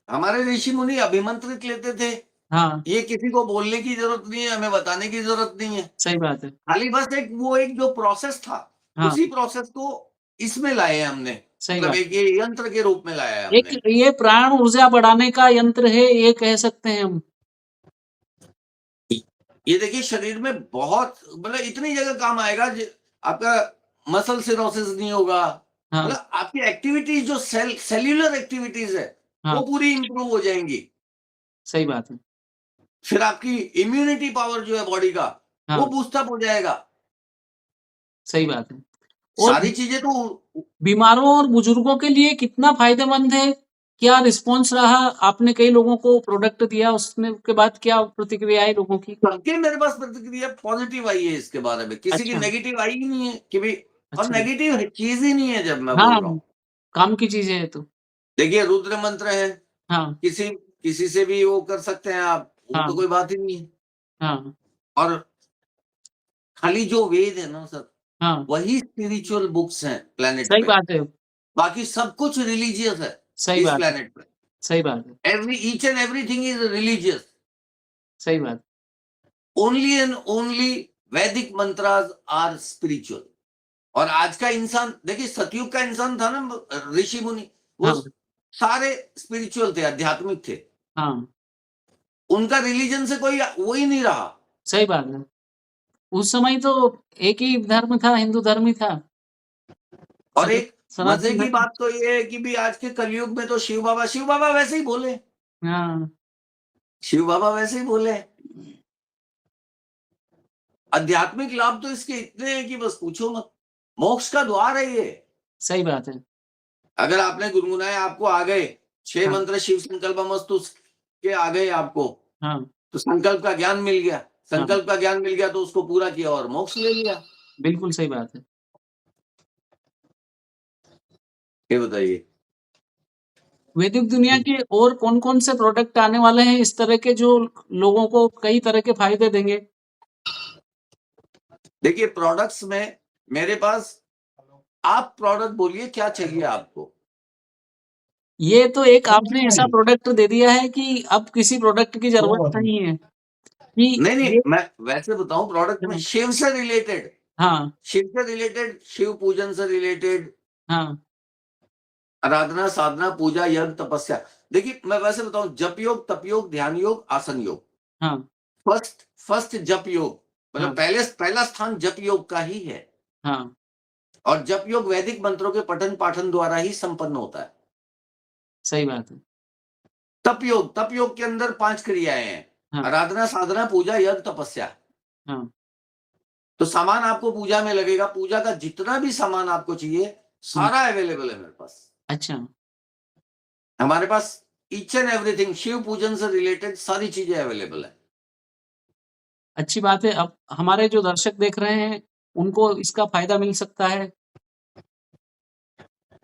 [SPEAKER 1] हमारे ऋषि मुनि अभिमंत्रित लेते थे।
[SPEAKER 2] हाँ,
[SPEAKER 1] ये किसी को बोलने की जरूरत नहीं है, हमें बताने की जरूरत नहीं है।
[SPEAKER 2] सही बात है।
[SPEAKER 1] खाली बस एक जो प्रोसेस था,
[SPEAKER 2] हाँ,
[SPEAKER 1] उसी प्रोसेस को इसमें लाए हैं हमने,
[SPEAKER 2] सही
[SPEAKER 1] मतलब
[SPEAKER 2] बात
[SPEAKER 1] एक
[SPEAKER 2] है।
[SPEAKER 1] ये यंत्र के रूप में लाया है
[SPEAKER 2] एक
[SPEAKER 1] हमने।
[SPEAKER 2] ये प्राण ऊर्जा बढ़ाने का यंत्र है, ये कह सकते हैं हम।
[SPEAKER 1] ये देखिए शरीर में बहुत मतलब इतनी जगह काम आएगा, आपका मसल सिरोसिस नहीं होगा,
[SPEAKER 2] हाँ,
[SPEAKER 1] मतलब आपकी एक्टिविटीज जो सेल्यूलर एक्टिविटीज है
[SPEAKER 2] हाँ,
[SPEAKER 1] वो पूरी इंप्रूव हो जाएंगी।
[SPEAKER 2] सही बात है।
[SPEAKER 1] फिर आपकी इम्यूनिटी पावर जो है बॉडी का, वो
[SPEAKER 2] हाँ,
[SPEAKER 1] बूस्ट अप हो जाएगा।
[SPEAKER 2] सही बात है। और
[SPEAKER 1] सारी चीजें तो
[SPEAKER 2] बीमारों और बुजुर्गों के लिए कितना फायदेमंद है? क्या रिस्पॉन्स रहा? आपने कई लोगों को प्रोडक्ट दिया, उसमें के बाद क्या प्रतिक्रिया आई लोगों की?
[SPEAKER 1] सबके मेरे पास प्रतिक्रिया पॉजिटिव आई है इसके बारे में, किसी की
[SPEAKER 2] अच्छा,
[SPEAKER 1] नेगेटिव आई ही नहीं है कि भाई, और
[SPEAKER 2] अच्छा।
[SPEAKER 1] नेगेटिव चीज ही नहीं है जब मैं बोल
[SPEAKER 2] हाँ,
[SPEAKER 1] रहा हूँ।
[SPEAKER 2] काम की चीज़ है ये तो।
[SPEAKER 1] देखिए रुद्र मंत्र है,
[SPEAKER 2] हाँ,
[SPEAKER 1] किसी किसी से भी वो कर सकते हैं आप, वो
[SPEAKER 2] हाँ,
[SPEAKER 1] तो कोई बात ही नहीं है।
[SPEAKER 2] हाँ,
[SPEAKER 1] और खाली जो वेद है ना सर,
[SPEAKER 2] हाँ।
[SPEAKER 1] वही स्पिरिचुअल बुक्स हैं प्लेनेट
[SPEAKER 2] सही
[SPEAKER 1] पे,
[SPEAKER 2] बात है,
[SPEAKER 1] बाकी सब कुछ रिलीजियस है
[SPEAKER 2] सही
[SPEAKER 1] इस
[SPEAKER 2] बात है,
[SPEAKER 1] प्लेनेट पे।
[SPEAKER 2] सही बात है,
[SPEAKER 1] each and everything is religious.
[SPEAKER 2] सही बात।
[SPEAKER 1] ओनली एंड ओनली वैदिक मंत्रास आर स्पिरिचुअल। और आज का इंसान देखिए, सतयुग का इंसान था ना, ऋषि मुनि, वो
[SPEAKER 2] हाँ,
[SPEAKER 1] सारे स्पिरिचुअल थे, आध्यात्मिक थे।
[SPEAKER 2] हाँ,
[SPEAKER 1] उनका रिलीजन से कोई वो ही नहीं रहा।
[SPEAKER 2] सही बात है। उस समय तो एक ही धर्म था, हिंदू धर्म ही था।
[SPEAKER 1] और
[SPEAKER 2] सना
[SPEAKER 1] एक मजे
[SPEAKER 2] सनातन
[SPEAKER 1] की
[SPEAKER 2] धर्म।
[SPEAKER 1] बात तो ये है कि भी आज के कलयुग में तो शिव बाबा वैसे ही बोले,
[SPEAKER 2] हाँ,
[SPEAKER 1] शिव बाबा वैसे ही बोले। आध्यात्मिक लाभ तो इसके इतने हैं कि बस पूछो मत, मोक्ष का द्वार है ये।
[SPEAKER 2] सही बात है।
[SPEAKER 1] अगर आपने गुनगुनाए, आपको आ गए 6
[SPEAKER 2] हाँ,
[SPEAKER 1] मंत्र शिव संकल्पमस्तु के आ गए आपको,
[SPEAKER 2] हाँ,
[SPEAKER 1] तो संकल्प का ज्ञान मिल गया।
[SPEAKER 2] हाँ,
[SPEAKER 1] संकल्प का ज्ञान मिल गया तो उसको पूरा किया और मोक्ष ले लिया।
[SPEAKER 2] बिल्कुल सही बात है।
[SPEAKER 1] ये बताइए।
[SPEAKER 2] वैदिक दुनिया के और कौन-कौन से प्रोडक्ट आने वाले हैं इस तरह के जो लोगों को कई तरह के फ़ायदे देंगे?
[SPEAKER 1] देखिए प्रोडक्ट्स में मेरे पास, आप प्रोडक्ट बोलिए क्या चाहिए आपको।
[SPEAKER 2] ये तो एक आपने ऐसा प्रोडक्ट दे दिया है कि अब किसी प्रोडक्ट की ज़रूरत नहीं है कि
[SPEAKER 1] नहीं नहीं,
[SPEAKER 2] ये।
[SPEAKER 1] मैं वैसे बताऊं, प्रोडक्ट में
[SPEAKER 2] हाँ,
[SPEAKER 1] शिव से रिलेटेड,
[SPEAKER 2] हाँ,
[SPEAKER 1] शिव पूजन से रिलेटेड,
[SPEAKER 2] हाँ,
[SPEAKER 1] आराधना साधना पूजा यज्ञ तपस्या। देखिए मैं वैसे बताऊं, जप योग, तप योग, ध्यान योग, आसन योग।
[SPEAKER 2] हाँ,
[SPEAKER 1] फर्स्ट जप योग, मतलब
[SPEAKER 2] हाँ,
[SPEAKER 1] पहला स्थान जप योग का ही है।
[SPEAKER 2] हाँ,
[SPEAKER 1] और जप योग वैदिक मंत्रों के पठन पाठन द्वारा ही संपन्न होता है।
[SPEAKER 2] सही बात है।
[SPEAKER 1] तप योग के अंदर 5 क्रियाएं हैं,
[SPEAKER 2] हाँ,
[SPEAKER 1] आराधना साधना पूजा यज्ञ तपस्या।
[SPEAKER 2] हाँ,
[SPEAKER 1] तो सामान आपको पूजा में लगेगा, पूजा का जितना भी सामान आपको चाहिए
[SPEAKER 2] हुँ,
[SPEAKER 1] सारा अवेलेबल है मेरे पास।
[SPEAKER 2] अच्छा,
[SPEAKER 1] हमारे पास ईच एंड एवरीथिंग शिव पूजन से रिलेटेड सारी चीजें अवेलेबल है।
[SPEAKER 2] अच्छी बात है। अब हमारे जो दर्शक देख रहे हैं, उनको इसका फ़ायदा मिल सकता है।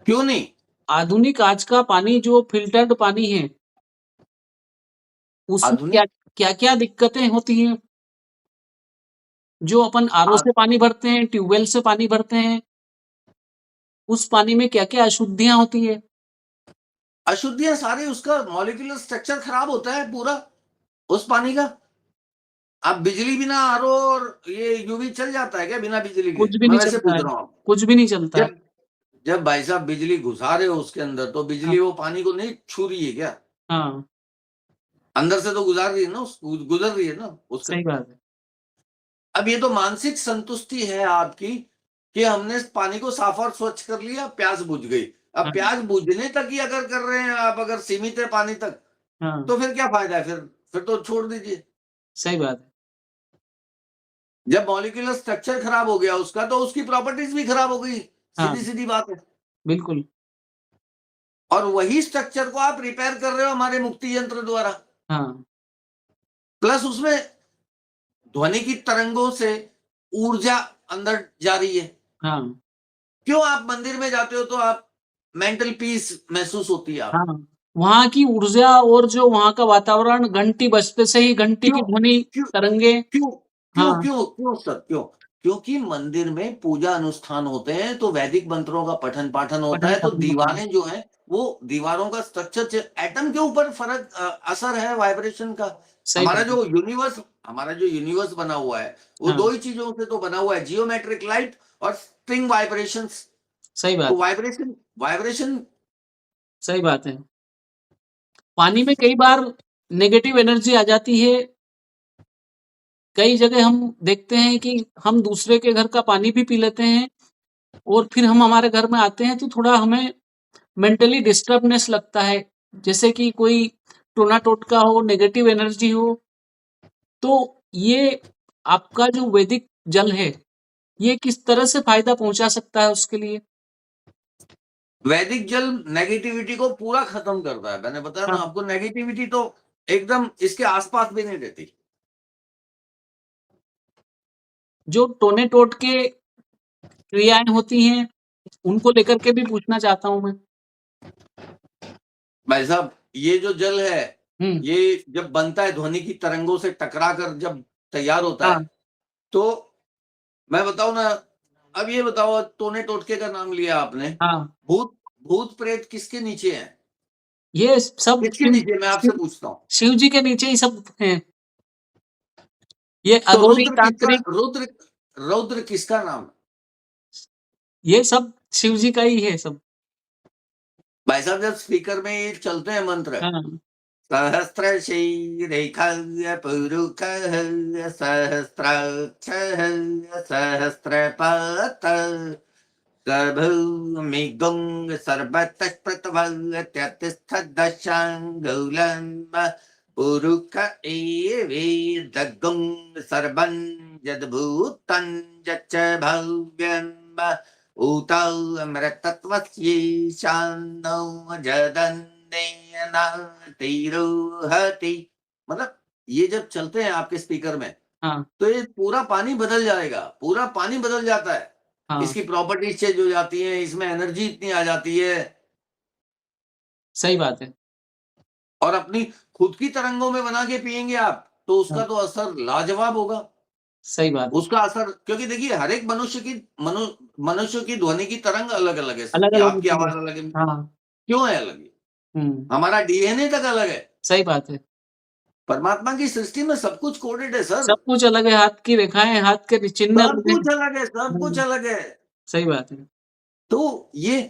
[SPEAKER 1] क्यों नहीं।
[SPEAKER 2] आधुनिक आज का पानी जो फ़िल्टर्ड पानी है, उसमें क्या
[SPEAKER 1] आधुनिक
[SPEAKER 2] क्या-क्या दिक्कतें होती हैं? जो अपन आरओ
[SPEAKER 1] आ-
[SPEAKER 2] से पानी भरते हैं, ट्यूबवेल से पानी भरते हैं, उस पानी में क्या-क्या अशुद्धियाँ होती हैं?
[SPEAKER 1] अशुद्धियां सारी, उसका मॉलिक्यूलर स्ट्रक्चर खराब होता है पूरा उस पानी का। आप बिजली बिना आरओ और ये यूवी चल जाता है क्या बिना बिजली के,
[SPEAKER 2] कुछ भी
[SPEAKER 1] मैं
[SPEAKER 2] नहीं
[SPEAKER 1] वैसे
[SPEAKER 2] चलता
[SPEAKER 1] पूछ
[SPEAKER 2] है,
[SPEAKER 1] रहा हूँ।
[SPEAKER 2] कुछ भी नहीं चलता है।
[SPEAKER 1] जब जब भाई साहब बिजली घुसा रहे हो उसके अंदर, तो
[SPEAKER 2] हाँ,
[SPEAKER 1] बिजली वो पानी को नहीं छू रही है क्या,
[SPEAKER 2] हाँ,
[SPEAKER 1] अंदर से तो गुजार रही है ना, गुजर रही है ना उसका।
[SPEAKER 2] सही बात है।
[SPEAKER 1] अब ये तो मानसिक संतुष्टि है आपकी कि हमने इस पानी को साफ और स्वच्छ कर लिया, प्यास बुझ गई। अब
[SPEAKER 2] हाँ,
[SPEAKER 1] प्यास बुझने तक ही अगर कर रहे हैं आप, अगर सीमित है पानी तक,
[SPEAKER 2] हाँ,
[SPEAKER 1] तो फिर क्या फायदा है, फिर तो छोड़ दीजिए।
[SPEAKER 2] सही बात है।
[SPEAKER 1] जब मॉलिक्यूलर स्ट्रक्चर खराब हो गया उसका, तो उसकी प्रॉपर्टीज भी खराब हो गई,
[SPEAKER 2] हाँ,
[SPEAKER 1] सीधी सीधी बात है।
[SPEAKER 2] बिल्कुल।
[SPEAKER 1] और वही स्ट्रक्चर को आप रिपेयर कर रहे हो हमारे मुक्ति यंत्र द्वारा,
[SPEAKER 2] हाँ,
[SPEAKER 1] प्लस उसमें ध्वनि की तरंगों से ऊर्जा अंदर जा रही है।
[SPEAKER 2] हाँ
[SPEAKER 1] क्यों आप मंदिर में जाते हो तो आप मेंटल पीस महसूस होती है आप।
[SPEAKER 2] हाँ, वहाँ की ऊर्जा और जो वहाँ का वातावरण, घंटी बजते से ही घंटी की
[SPEAKER 1] क्यों
[SPEAKER 2] ध्वनि,
[SPEAKER 1] क्यों
[SPEAKER 2] तरंगे।
[SPEAKER 1] क्यों क्यों
[SPEAKER 2] हाँ,
[SPEAKER 1] क्यों क्यों सर क्यों? क्योंकि मंदिर में पूजा अनुष्ठान होते हैं तो वैदिक मंत्रों का पठन पाठन होता
[SPEAKER 2] पठन
[SPEAKER 1] है, तो
[SPEAKER 2] पाठन होता है।
[SPEAKER 1] दीवारें जो हैं वो दीवारों का स्ट्रक्चर एटम के ऊपर फर्क असर है वाइब्रेशन का।
[SPEAKER 2] सही
[SPEAKER 1] हमारा
[SPEAKER 2] बात है।
[SPEAKER 1] जो यूनिवर्स हमारा जो यूनिवर्स बना हुआ है वो
[SPEAKER 2] हाँ,
[SPEAKER 1] दो ही चीजों से तो बना हुआ है, जियोमेट्रिक लाइट और स्ट्रिंग वाइब्रेशंस।
[SPEAKER 2] सही
[SPEAKER 1] तो
[SPEAKER 2] बात है,
[SPEAKER 1] वाइब्रेशन वाइब्रेशन
[SPEAKER 2] सही बात है। पानी में कई बार नेगेटिव एनर्जी आ जाती है। कई जगह हम देखते हैं कि हम दूसरे के घर का पानी भी पी लेते हैं और फिर हम हमारे घर में आते हैं तो थोड़ा हमें मेंटली डिस्टर्बनेस लगता है। जैसे कि कोई टोना-टोटका हो, नेगेटिव एनर्जी हो, तो ये आपका जो वैदिक जल है, ये किस तरह से फ़ायदा पहुँचा सकता है उसके लिए?
[SPEAKER 1] वैदिक जल नेगेटिविटी को पूरा खत्म करता है। मैंने बताया ना
[SPEAKER 2] हाँ,
[SPEAKER 1] आपको, नेगेटिविटी तो एकदम इसके आसपास भी नहीं रहती।
[SPEAKER 2] जो टोने-टोटके क्रियाएँ होती हैं, उनको लेकर के भी पूछना चाहता हूँ मैं।
[SPEAKER 1] भाई साहब, ये जो जल है,
[SPEAKER 2] हुँ,
[SPEAKER 1] ये जब बनता है ध्वनि की तरंगों से टकरा कर जब तैयार होता
[SPEAKER 2] हाँ,
[SPEAKER 1] है, तो मैं बताऊँ ना, अब ये बताओ, टोने टोटके का नाम लिया आपने,
[SPEAKER 2] हाँ।
[SPEAKER 1] भूत भूत प्रेत किसके नीचे हैं?
[SPEAKER 2] ये सब
[SPEAKER 1] किसके नीचे, मैं आपसे
[SPEAKER 2] शिव
[SPEAKER 1] पूछता हूँ?
[SPEAKER 2] शिव जी के नीचे ही सब हैं। ये
[SPEAKER 1] तो
[SPEAKER 2] अघोरी तांत्रिक,
[SPEAKER 1] रुद्र किसका नाम है?
[SPEAKER 2] ये सब शिव जी का ही है सब।
[SPEAKER 1] भाई साहब, जब स्पीकर में ये चलते हैं मंत्र,
[SPEAKER 2] हाँ,
[SPEAKER 1] सहस्रशीर्षः पुरुषः सहस्राक्षः सहस्रपात् सर्वमिगुं सर्वतः पृथ्व्यतिष्ठदशाङ्गुलं पुरुष एवेदगुं सर्वं यद्भूतं यच्च भव्यं ऊतौ अमृतत्वस्यैशानो जदन्नेनातिरोहति। मतलब ये जब चलते हैं आपके स्पीकर में,
[SPEAKER 2] हाँ,
[SPEAKER 1] तो ये पूरा पानी बदल जाएगा, पूरा पानी बदल जाता है।
[SPEAKER 2] हाँ,
[SPEAKER 1] इसकी प्रॉपर्टीज चेंज हो जाती है, इसमें एनर्जी इतनी आ जाती है,
[SPEAKER 2] सही बात है।
[SPEAKER 1] और अपनी खुद की तरंगों में बना के पिएंगे आप तो
[SPEAKER 2] हाँ,
[SPEAKER 1] उसका तो असर लाजवाब होगा।
[SPEAKER 2] सही बात है।
[SPEAKER 1] उसका असर, क्योंकि देखिए हर एक मनुष्य की ध्वनि की तरंग अलग अलग है, सबकी
[SPEAKER 2] अलग-अलग
[SPEAKER 1] आपकी
[SPEAKER 2] होती है।
[SPEAKER 1] आवाज अलग है।
[SPEAKER 2] हाँ,
[SPEAKER 1] क्यों है अलग है?
[SPEAKER 2] हुँ,
[SPEAKER 1] हमारा डीएनए तक अलग है।
[SPEAKER 2] सही बात है।
[SPEAKER 1] परमात्मा की सृष्टि में सब कुछ कोडेड है सर।
[SPEAKER 2] सब कुछ अलग है, हाथ की रेखाएँ, हाथ के चिन्ह
[SPEAKER 1] सब
[SPEAKER 2] अलग हैं।
[SPEAKER 1] कुछ अलग है, सब कुछ
[SPEAKER 2] हुँ,
[SPEAKER 1] अलग है।
[SPEAKER 2] सही बात है,
[SPEAKER 1] तो ये,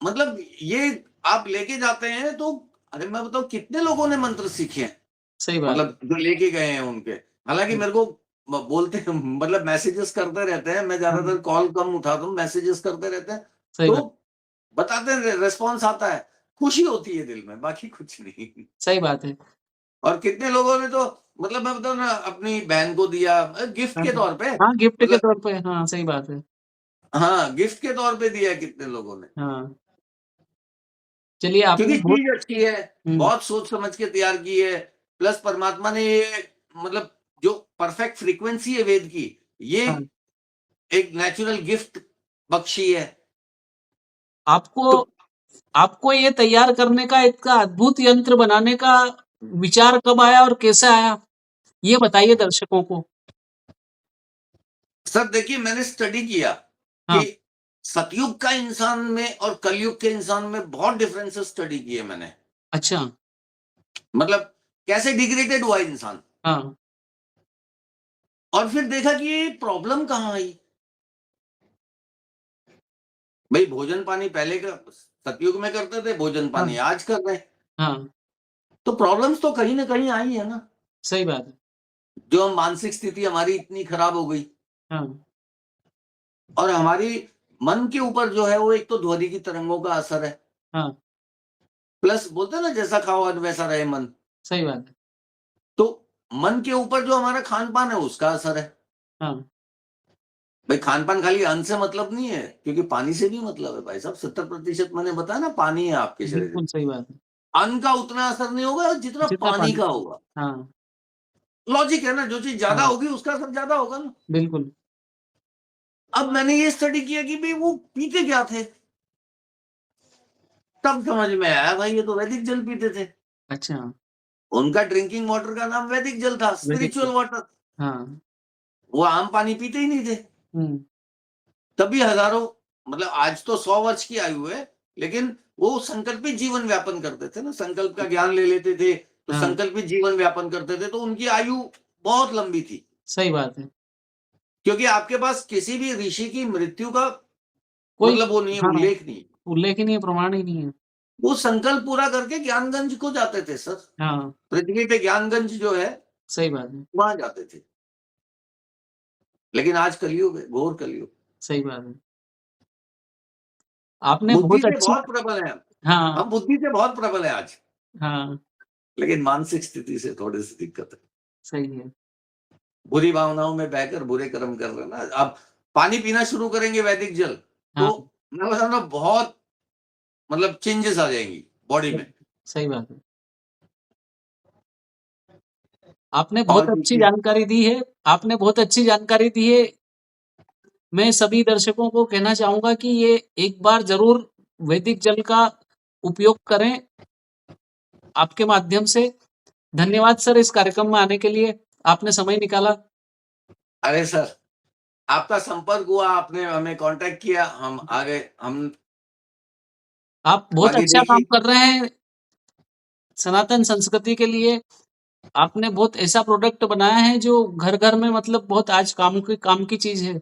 [SPEAKER 1] मतलब ये आप लेके जाते हैं तो, अरे मैं बताऊँ कितने लोगों ने मंत्र सीखे हैं,
[SPEAKER 2] सही बात है।
[SPEAKER 1] मतलब जो लेके गए हैं उनके। हालाँकि
[SPEAKER 2] हुँ,
[SPEAKER 1] मेरे को बोलते हैं, मतलब मैसेजेस करते रहते हैं, मैं
[SPEAKER 2] हाँ,
[SPEAKER 1] ज़्यादातर कॉल कम उठाता हूँ, मैसेजेस करते रहते हैं,
[SPEAKER 2] सही बात,
[SPEAKER 1] तो बताते हैं, रिस्पॉन्स आता है, खुशी होती है दिल में, बाकी कुछ नहीं।
[SPEAKER 2] सही बात है।
[SPEAKER 1] और कितने लोगों ने तो, मतलब मैं बताऊँ ना, अपनी बहन को दिया गिफ्ट
[SPEAKER 2] हाँ,
[SPEAKER 1] के तौर पे,
[SPEAKER 2] हाँ, गिफ्ट के
[SPEAKER 1] मतलब
[SPEAKER 2] तौर पे, हाँ, सही बात है।
[SPEAKER 1] हाँ, गिफ्ट के तौर पे दिया है कितने लोगों ने।
[SPEAKER 2] हाँ, चलिए
[SPEAKER 1] क्योंकि
[SPEAKER 2] आपने बहुत।
[SPEAKER 1] चीज़ अच्छी है,
[SPEAKER 2] हुँ,
[SPEAKER 1] बहुत सोच समझ के तैयार की है, प्लस परमात्मा ने ये, मतलब जो परफेक्ट फ्रीक्वेंसी है वेद की, ये
[SPEAKER 2] हाँ,
[SPEAKER 1] एक नेचुरल गिफ्ट बख्शी है।
[SPEAKER 2] आपको
[SPEAKER 1] तो
[SPEAKER 2] आपको ये तैयार करने का, इतना अद्भुत यंत्र बनाने का विचार कब आया और कैसे आया? ये बताइए दर्शकों को।
[SPEAKER 1] सर देखिए, मैंने स्टडी किया कि
[SPEAKER 2] हाँ,
[SPEAKER 1] सतयुग का इंसान में और कलयुग के इंसान में बहुत डिफरेंसेस स्टडी किए मैंने।
[SPEAKER 2] अच्छा,
[SPEAKER 1] मतलब कैसे डिग्रेडेड हुआ इंसान,
[SPEAKER 2] हाँ,
[SPEAKER 1] और फिर देखा कि ये प्रॉब्लम कहाँ आई। भाई भोजन पानी पहले का सतयुग में करते थे, भोजन
[SPEAKER 2] हाँ,
[SPEAKER 1] पानी आज कर रहे हैं,
[SPEAKER 2] हाँ,
[SPEAKER 1] तो प्रॉब्लम्स तो कहीं ना कहीं आई है ना।
[SPEAKER 2] सही बात है।
[SPEAKER 1] जो मानसिक स्थिति हमारी इतनी खराब हो गई,
[SPEAKER 2] हाँ,
[SPEAKER 1] और हमारी मन के ऊपर जो है वो एक तो ध्वनि की तरंगों का असर है,
[SPEAKER 2] हाँ,
[SPEAKER 1] प्लस बोलते हैं ना, जैसा खाओ आज वैसा रहे मन।
[SPEAKER 2] सही बात है।
[SPEAKER 1] तो मन के ऊपर जो हमारा खान पान है उसका असर है।
[SPEAKER 2] हाँ,
[SPEAKER 1] भाई खान पान खाली अन्न से मतलब नहीं है, क्योंकि पानी से भी मतलब है भाई साहब। 70% मैंने बताया ना पानी है आपके शरीर में।
[SPEAKER 2] बिल्कुल सही बात है।
[SPEAKER 1] अन्न का उतना असर नहीं होगा जितना
[SPEAKER 2] जितना
[SPEAKER 1] पानी
[SPEAKER 2] पानी।
[SPEAKER 1] का होगा।
[SPEAKER 2] हाँ,
[SPEAKER 1] लॉजिक है ना, जो चीज ज्यादा
[SPEAKER 2] हाँ,
[SPEAKER 1] होगी उसका असर ज्यादा होगा ना।
[SPEAKER 2] बिल्कुल,
[SPEAKER 1] अब मैंने ये स्टडी किया कि भाई वो पीते क्या थे, तब समझ में आया भाई ये तो वैदिक जल पीते थे।
[SPEAKER 2] अच्छा।
[SPEAKER 1] उनका ड्रिंकिंग वाटर का नाम वैदिक जल था, स्पिरिचुअल वाटर।
[SPEAKER 2] हाँ।
[SPEAKER 1] वो आम पानी पीते ही नहीं थे।
[SPEAKER 2] हम्म।
[SPEAKER 1] तभी हजारों, मतलब आज तो 100 वर्ष की आयु है, लेकिन वो संकल्पित जीवन व्यापन करते थे ना, संकल्प का ज्ञान ले लेते थे, तो
[SPEAKER 2] हाँ।
[SPEAKER 1] संकल्पित जीवन व्यापन करते थे, तो उनकी आयु बहुत लंबी थी।
[SPEAKER 2] सही बात है।
[SPEAKER 1] क्योंकि आपके पास किसी भी ऋषि की मृत्यु का
[SPEAKER 2] कोई
[SPEAKER 1] मतलब वो नहीं है,
[SPEAKER 2] हाँ,
[SPEAKER 1] उल्लेख नहीं है।
[SPEAKER 2] उल्लेखनीय प्रमाण ही नहीं है।
[SPEAKER 1] वो संकल्प पूरा करके ज्ञानगंज को जाते थे सर।
[SPEAKER 2] हाँ,
[SPEAKER 1] पृथ्वी पे ज्ञानगंज जो है
[SPEAKER 2] सही बात है,
[SPEAKER 1] वहां जाते थे। लेकिन आज कलयुग है, घोर कलयुग।
[SPEAKER 2] सही बात है। आपने
[SPEAKER 1] बुद्धि
[SPEAKER 2] बहुत
[SPEAKER 1] से
[SPEAKER 2] अच्छी।
[SPEAKER 1] बहुत प्रबल है हम।
[SPEAKER 2] हाँ,
[SPEAKER 1] हम बुद्धि से बहुत प्रबल है आज,
[SPEAKER 2] हाँ,
[SPEAKER 1] लेकिन मानसिक स्थिति से थोड़ी सी दिक्कत है।
[SPEAKER 2] सही है।
[SPEAKER 1] बुरी भावनाओं में बहकर बुरे कर्म कर रहे हैं ना। अब पानी पीना शुरू करेंगे वैदिक जल,
[SPEAKER 2] हाँ,
[SPEAKER 1] तो मैं बता रहा हूं, बहुत मतलब चेंजेस आ जाएंगी बॉडी में।
[SPEAKER 2] सही बात है। आपने
[SPEAKER 1] और
[SPEAKER 2] बहुत अच्छी
[SPEAKER 1] देखिए,
[SPEAKER 2] जानकारी दी है। आपने बहुत अच्छी जानकारी दी है। मैं सभी दर्शकों को कहना चाहूँगा कि ये एक बार ज़रूर वैदिक जल का उपयोग करें आपके माध्यम से। धन्यवाद सर इस कार्यक्रम में आने के लिए, आपने समय निकाला।
[SPEAKER 1] अरे सर, आपका संपर्क हुआ, आपने हमें कांटेक्ट किया, हम आ गए। हम
[SPEAKER 2] आप बहुत
[SPEAKER 1] बाकी
[SPEAKER 2] अच्छा काम
[SPEAKER 1] देखिए,
[SPEAKER 2] कर रहे हैं सनातन संस्कृति के लिए। आपने बहुत ऐसा प्रोडक्ट बनाया है जो घर-घर में मतलब बहुत आज काम की चीज़ है।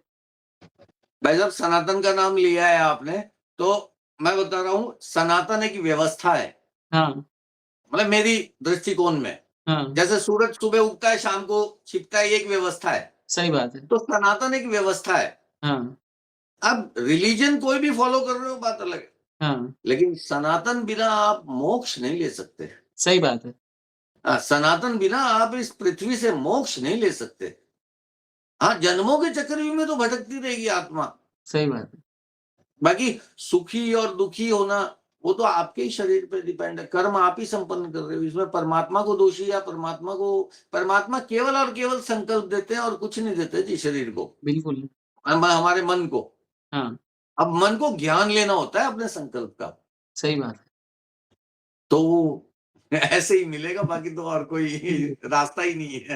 [SPEAKER 1] भाई साहब सनातन का नाम लिया है आपने, तो मैं बता रहा हूँ, सनातन एक व्यवस्था है।
[SPEAKER 2] हाँ,
[SPEAKER 1] मतलब मेरी दृष्टिकोण में,
[SPEAKER 2] हाँ,
[SPEAKER 1] जैसे सूरज सुबह उगता है शाम को छिपता है, ये एक व्यवस्था है।
[SPEAKER 2] सही बात है।
[SPEAKER 1] तो सनातन एक व्यवस्था है।
[SPEAKER 2] हाँ,
[SPEAKER 1] अब रिलीजन कोई भी फॉलो कर रहे हो बात अलग है,
[SPEAKER 2] हाँ,
[SPEAKER 1] लेकिन सनातन बिना आप मोक्ष नहीं ले सकते।
[SPEAKER 2] सही बात है।
[SPEAKER 1] सनातन बिना आप इस पृथ्वी से मोक्ष नहीं ले सकते। हाँ, जन्मों के चक्रव्यूह में तो भटकती रहेगी आत्मा।
[SPEAKER 2] सही बात है।
[SPEAKER 1] बाकी सुखी और दुखी होना, वो तो आपके ही शरीर पे डिपेंड है। कर्म आप ही संपन्न कर रहे हो, इसमें परमात्मा को दोषी या परमात्मा केवल और केवल संकल्प देते हैं और कुछ नहीं देते जी शरीर को,
[SPEAKER 2] बिल्कुल।
[SPEAKER 1] हमारे मन को।
[SPEAKER 2] हाँ,
[SPEAKER 1] अब मन को ज्ञान लेना होता है अपने संकल्प का,
[SPEAKER 2] सही बात है।
[SPEAKER 1] तो वो ऐसे ही मिलेगा, बाकी तो और कोई रास्ता ही नहीं है।